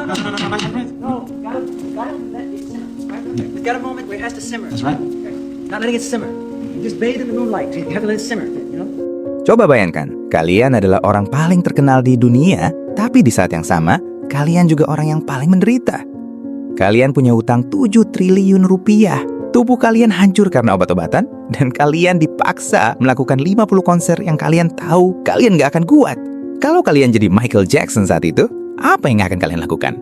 No, gotta let it simmer. We've got a moment where it has to simmer. That's right. Not letting it simmer. You just bathe in the moonlight. You have to let it simmer, you know? Coba bayangkan, kalian adalah orang paling terkenal di dunia, tapi di saat yang sama, kalian juga orang yang paling menderita. Kalian punya utang 7 triliun rupiah. Tubuh kalian hancur karena obat-obatan, dan kalian dipaksa melakukan 50 konser yang kalian tahu kalian gak akan kuat. Kalau kalian jadi Michael Jackson saat itu, apa yang akan kalian lakukan?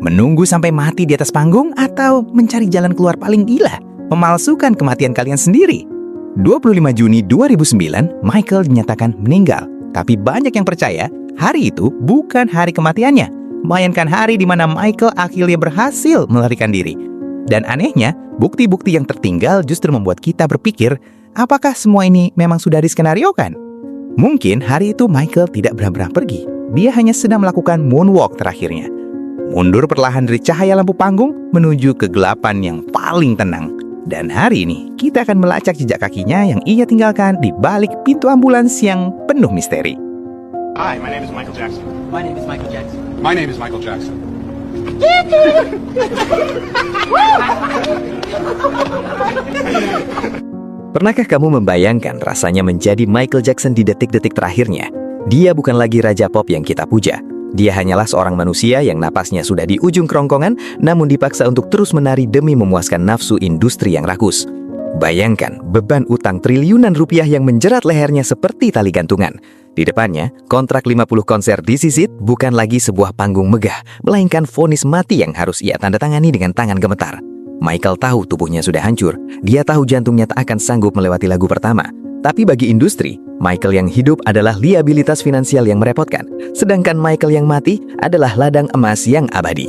Menunggu sampai mati di atas panggung atau mencari jalan keluar paling gila? Memalsukan kematian kalian sendiri? 25 Juni 2009, Michael dinyatakan meninggal. Tapi banyak yang percaya hari itu bukan hari kematiannya, melainkan hari di mana Michael akhirnya berhasil melarikan diri. Dan anehnya, bukti-bukti yang tertinggal justru membuat kita berpikir, apakah semua ini memang sudah diskenariokan? Mungkin hari itu Michael tidak benar-benar pergi. Dia hanya sedang melakukan moonwalk terakhirnya. Mundur perlahan dari cahaya lampu panggung menuju kegelapan yang paling tenang. Dan hari ini, kita akan melacak jejak kakinya yang ia tinggalkan di balik pintu ambulans yang penuh misteri. Hi, my name is Michael Jackson. My name is Michael Jackson. My name is Michael Jackson. Pernahkah kamu membayangkan rasanya menjadi Michael Jackson di detik-detik terakhirnya? Dia bukan lagi raja pop yang kita puja. Dia hanyalah seorang manusia yang napasnya sudah di ujung kerongkongan, namun dipaksa untuk terus menari demi memuaskan nafsu industri yang rakus. Bayangkan beban utang triliunan rupiah yang menjerat lehernya seperti tali gantungan. Di depannya, kontrak 50 konser disisit bukan lagi sebuah panggung megah, melainkan vonis mati yang harus ia tanda tangani dengan tangan gemetar. Michael tahu tubuhnya sudah hancur. Dia tahu jantungnya tak akan sanggup melewati lagu pertama. Tapi bagi industri, Michael yang hidup adalah liabilitas finansial yang merepotkan, sedangkan Michael yang mati adalah ladang emas yang abadi.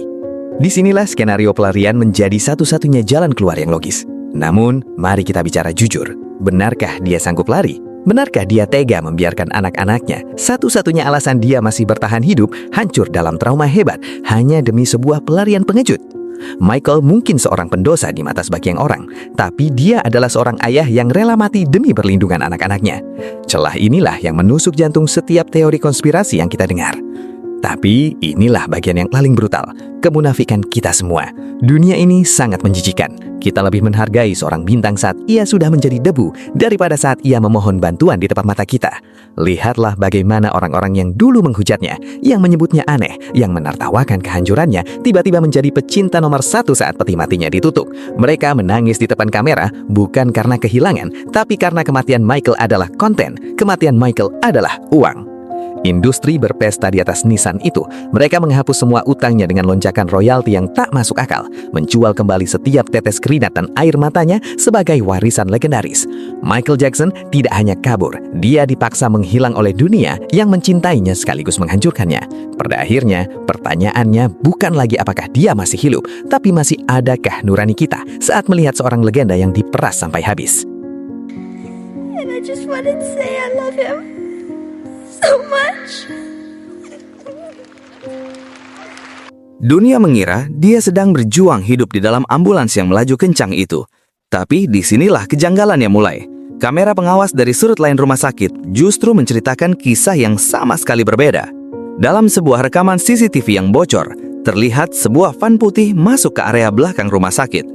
Disinilah skenario pelarian menjadi satu-satunya jalan keluar yang logis. Namun, mari kita bicara jujur. Benarkah dia sanggup lari? Benarkah dia tega membiarkan anak-anaknya, satu-satunya alasan dia masih bertahan hidup, hancur dalam trauma hebat hanya demi sebuah pelarian pengejut? Michael mungkin seorang pendosa di mata sebagian orang, tapi dia adalah seorang ayah yang rela mati demi perlindungan anak-anaknya. Celah inilah yang menusuk jantung setiap teori konspirasi yang kita dengar. Tapi inilah bagian yang paling brutal, kemunafikan kita semua. Dunia ini sangat menjijikan. Kita lebih menghargai seorang bintang saat ia sudah menjadi debu daripada saat ia memohon bantuan di depan mata kita. Lihatlah bagaimana orang-orang yang dulu menghujatnya, yang menyebutnya aneh, yang menertawakan kehancurannya, tiba-tiba menjadi pecinta nomor 1 saat peti matinya ditutup. Mereka menangis di depan kamera bukan karena kehilangan, tapi karena kematian Michael adalah konten, kematian Michael adalah uang. Industri berpesta di atas nisan itu. Mereka menghapus semua utangnya dengan lonjakan royalti yang tak masuk akal, menjual kembali setiap tetes keringat dan air matanya sebagai warisan legendaris. Michael Jackson tidak hanya kabur, dia dipaksa menghilang oleh dunia yang mencintainya sekaligus menghancurkannya. Pada akhirnya, pertanyaannya bukan lagi apakah dia masih hidup, tapi masih adakah nurani kita saat melihat seorang legenda yang diperas sampai habis. And I just wanted to say I love him so much. Dunia mengira dia sedang berjuang hidup di dalam ambulans yang melaju kencang itu. Tapi disinilah kejanggalan yang mulai. Kamera pengawas dari sudut lain rumah sakit justru menceritakan kisah yang sama sekali berbeda. Dalam sebuah rekaman CCTV yang bocor, terlihat sebuah van putih masuk ke area belakang rumah sakit.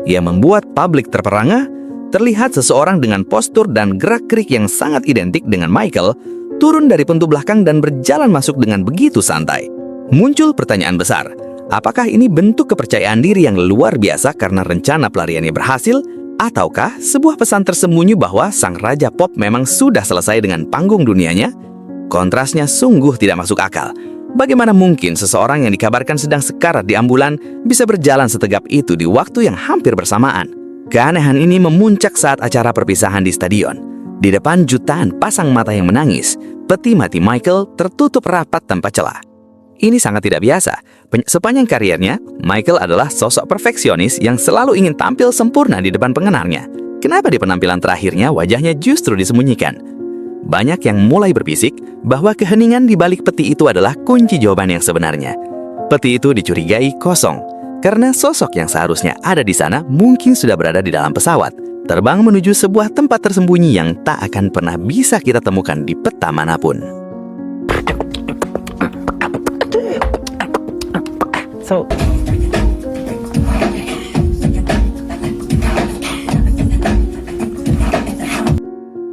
Ia membuat publik terperangah. Terlihat seseorang dengan postur dan gerak-gerik yang sangat identik dengan Michael turun dari pintu belakang dan berjalan masuk dengan begitu santai. Muncul pertanyaan besar, apakah ini bentuk kepercayaan diri yang luar biasa karena rencana pelariannya berhasil, ataukah sebuah pesan tersembunyi bahwa sang raja pop memang sudah selesai dengan panggung dunianya? Kontrasnya sungguh tidak masuk akal. Bagaimana mungkin seseorang yang dikabarkan sedang sekarat di ambulan bisa berjalan setegap itu di waktu yang hampir bersamaan? Keanehan ini memuncak saat acara perpisahan di stadion. Di depan jutaan pasang mata yang menangis, peti mati Michael tertutup rapat tanpa celah. Ini sangat tidak biasa. Sepanjang karirnya, Michael adalah sosok perfeksionis yang selalu ingin tampil sempurna di depan pengenarnya. Kenapa di penampilan terakhirnya wajahnya justru disembunyikan? Banyak yang mulai berbisik bahwa keheningan di balik peti itu adalah kunci jawaban yang sebenarnya. Peti itu dicurigai kosong. Karena sosok yang seharusnya ada di sana mungkin sudah berada di dalam pesawat, terbang menuju sebuah tempat tersembunyi yang tak akan pernah bisa kita temukan di peta manapun. So,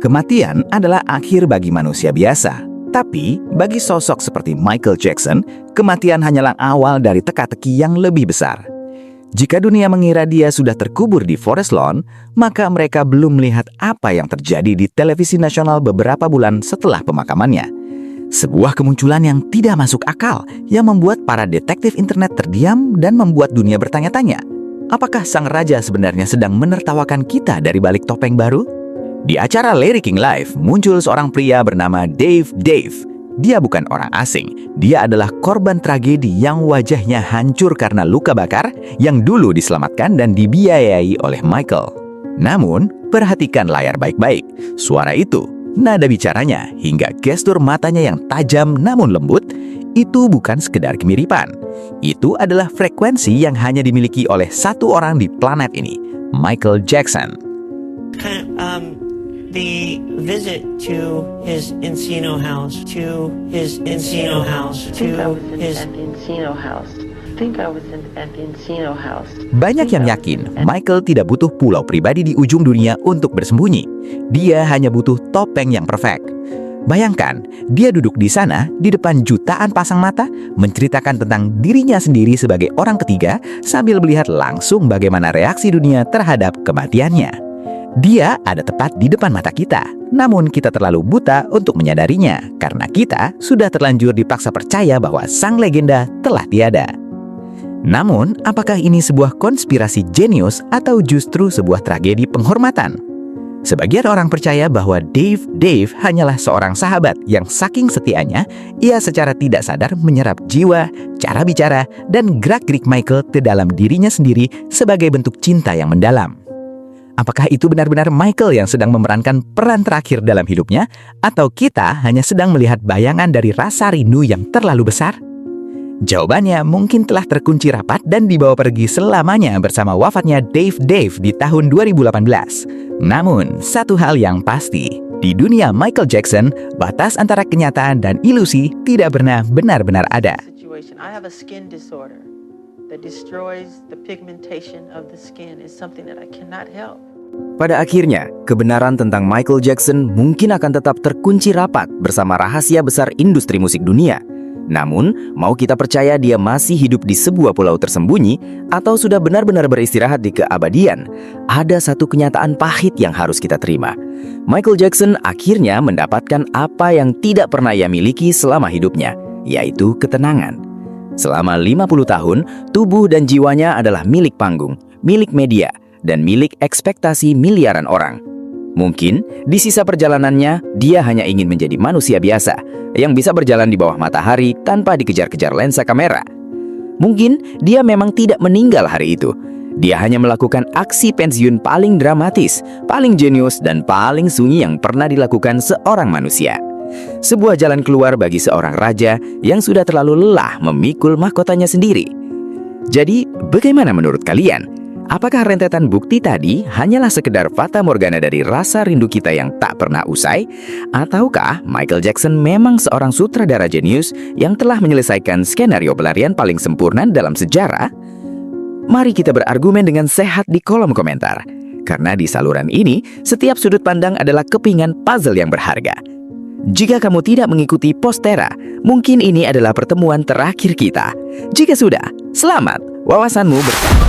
Kematian adalah akhir bagi manusia biasa. Tapi, bagi sosok seperti Michael Jackson, kematian hanyalah awal dari teka-teki yang lebih besar. Jika dunia mengira dia sudah terkubur di Forest Lawn, maka mereka belum melihat apa yang terjadi di televisi nasional beberapa bulan setelah pemakamannya. Sebuah kemunculan yang tidak masuk akal yang membuat para detektif internet terdiam dan membuat dunia bertanya-tanya. Apakah sang raja sebenarnya sedang menertawakan kita dari balik topeng baru? Di acara Larry King Live, muncul seorang pria bernama Dave. Dia bukan orang asing. Dia adalah korban tragedi yang wajahnya hancur karena luka bakar yang dulu diselamatkan dan dibiayai oleh Michael. Namun, perhatikan layar baik-baik. Suara itu, nada bicaranya, hingga gestur matanya yang tajam namun lembut, itu bukan sekedar kemiripan. Itu adalah frekuensi yang hanya dimiliki oleh satu orang di planet ini, Michael Jackson. The visit to his Encino house, to his Encino house, to his Encino house. I think I was at the Encino house. Banyak yang yakin Michael tidak butuh pulau pribadi di ujung dunia untuk bersembunyi. Dia hanya butuh topeng yang perfect. Bayangkan, dia duduk di sana di depan jutaan pasang mata, menceritakan tentang dirinya sendiri sebagai orang ketiga sambil melihat langsung bagaimana reaksi dunia terhadap kematiannya. Dia ada tepat di depan mata kita, namun kita terlalu buta untuk menyadarinya karena kita sudah terlanjur dipaksa percaya bahwa sang legenda telah tiada. Namun, apakah ini sebuah konspirasi jenius atau justru sebuah tragedi penghormatan? Sebagian orang percaya bahwa Dave hanyalah seorang sahabat yang saking setianya, ia secara tidak sadar menyerap jiwa, cara bicara, dan gerak-gerik Michael ke dalam dirinya sendiri sebagai bentuk cinta yang mendalam. Apakah itu benar-benar Michael yang sedang memerankan peran terakhir dalam hidupnya, atau kita hanya sedang melihat bayangan dari rasa rindu yang terlalu besar? Jawabannya mungkin telah terkunci rapat dan dibawa pergi selamanya bersama wafatnya Dave di tahun 2018. Namun, satu hal yang pasti, di dunia Michael Jackson, batas antara kenyataan dan ilusi tidak pernah benar-benar ada. I have a skin disorder that destroys the pigmentation of the skin. Is something that I cannot help. Pada akhirnya, kebenaran tentang Michael Jackson mungkin akan tetap terkunci rapat bersama rahasia besar industri musik dunia. Namun, mau kita percaya dia masih hidup di sebuah pulau tersembunyi atau sudah benar-benar beristirahat di keabadian, ada satu kenyataan pahit yang harus kita terima. Michael Jackson akhirnya mendapatkan apa yang tidak pernah ia miliki selama hidupnya, yaitu ketenangan. Selama 50 tahun, tubuh dan jiwanya adalah milik panggung, milik media, dan milik ekspektasi miliaran orang. Mungkin di sisa perjalanannya, dia hanya ingin menjadi manusia biasa yang bisa berjalan di bawah matahari tanpa dikejar-kejar lensa kamera. Mungkin dia memang tidak meninggal hari itu. Dia hanya melakukan aksi pensiun paling dramatis, paling jenius, dan paling sunyi yang pernah dilakukan seorang manusia. Sebuah jalan keluar bagi seorang raja yang sudah terlalu lelah memikul mahkotanya sendiri. Jadi, bagaimana menurut kalian? Apakah rentetan bukti tadi hanyalah sekedar fata morgana dari rasa rindu kita yang tak pernah usai? Ataukah Michael Jackson memang seorang sutradara jenius yang telah menyelesaikan skenario pelarian paling sempurna dalam sejarah? Mari kita berargumen dengan sehat di kolom komentar. Karena di saluran ini, setiap sudut pandang adalah kepingan puzzle yang berharga. Jika kamu tidak mengikuti Postera, mungkin ini adalah pertemuan terakhir kita. Jika sudah, selamat, wawasanmu bertambah.